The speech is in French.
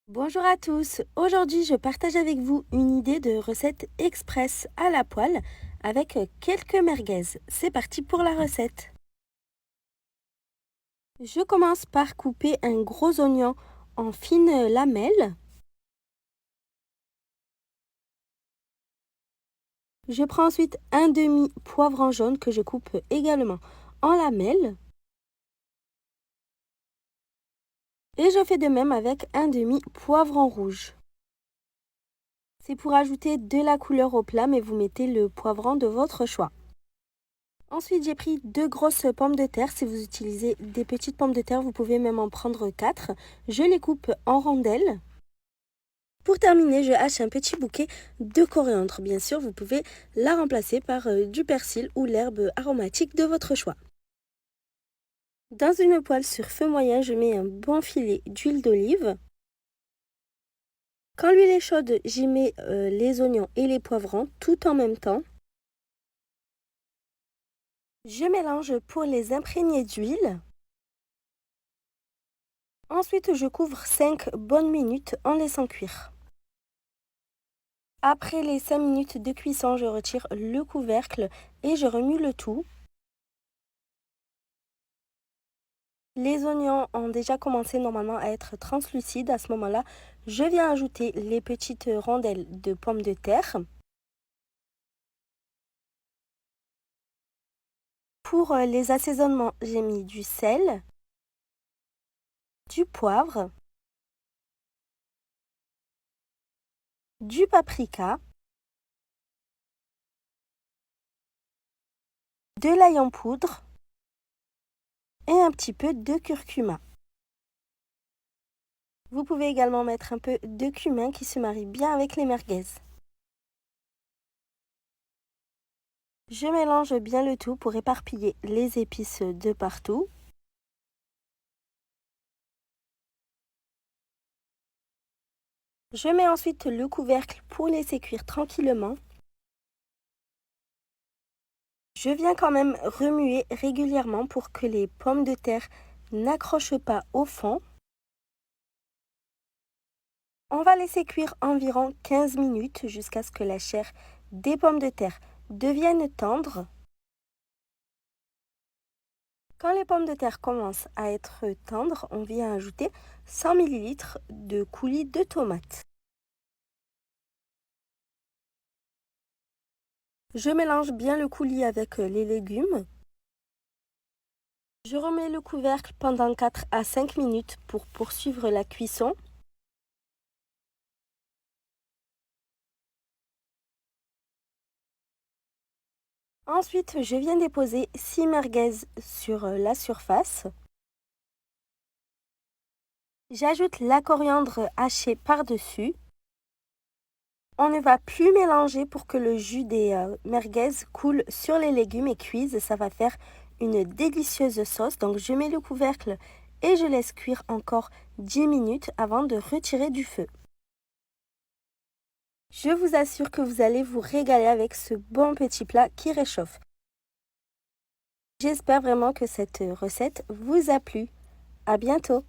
Bonjour à tous, aujourd'hui je partage avec vous une idée de recette express à la poêle avec quelques merguez. C'est parti pour la recette. Je commence par couper un gros oignon en fines lamelles. Je prends ensuite un demi poivron jaune que je coupe également en lamelles. Et je fais de même avec un demi poivron rouge. C'est pour ajouter de la couleur au plat, mais vous mettez le poivron de votre choix. Ensuite, j'ai pris 2 grosses pommes de terre. Si vous utilisez des petites pommes de terre, vous pouvez même en prendre 4. Je les coupe en rondelles. Pour terminer, je hache un petit bouquet de coriandre. Bien sûr, vous pouvez la remplacer par du persil ou l'herbe aromatique de votre choix. Dans une poêle sur feu moyen, je mets un bon filet d'huile d'olive. Quand l'huile est chaude, j'y mets les oignons et les poivrons tout en même temps. Je mélange pour les imprégner d'huile. Ensuite, je couvre 5 bonnes minutes en laissant cuire. Après les 5 minutes de cuisson, je retire le couvercle et je remue le tout. Les oignons ont déjà commencé normalement à être translucides. À ce moment-là, je viens ajouter les petites rondelles de pommes de terre. Pour les assaisonnements, j'ai mis du sel, du poivre, du paprika, de l'ail en poudre et un petit peu de curcuma. Vous pouvez également mettre un peu de cumin qui se marie bien avec les merguez. Je mélange bien le tout pour éparpiller les épices de partout. Je mets ensuite le couvercle pour laisser cuire tranquillement. Je viens quand même remuer régulièrement pour que les pommes de terre n'accrochent pas au fond. On va laisser cuire environ 15 minutes jusqu'à ce que la chair des pommes de terre devienne tendre. Quand les pommes de terre commencent à être tendres, on vient ajouter 100 ml de coulis de tomates. Je mélange bien le coulis avec les légumes. Je remets le couvercle pendant 4 à 5 minutes pour poursuivre la cuisson. Ensuite, je viens déposer 6 merguez sur la surface. J'ajoute la coriandre hachée par-dessus. On ne va plus mélanger pour que le jus des merguez coule sur les légumes et cuise. Ça va faire une délicieuse sauce. Donc je mets le couvercle et je laisse cuire encore 10 minutes avant de retirer du feu. Je vous assure que vous allez vous régaler avec ce bon petit plat qui réchauffe. J'espère vraiment que cette recette vous a plu. À bientôt!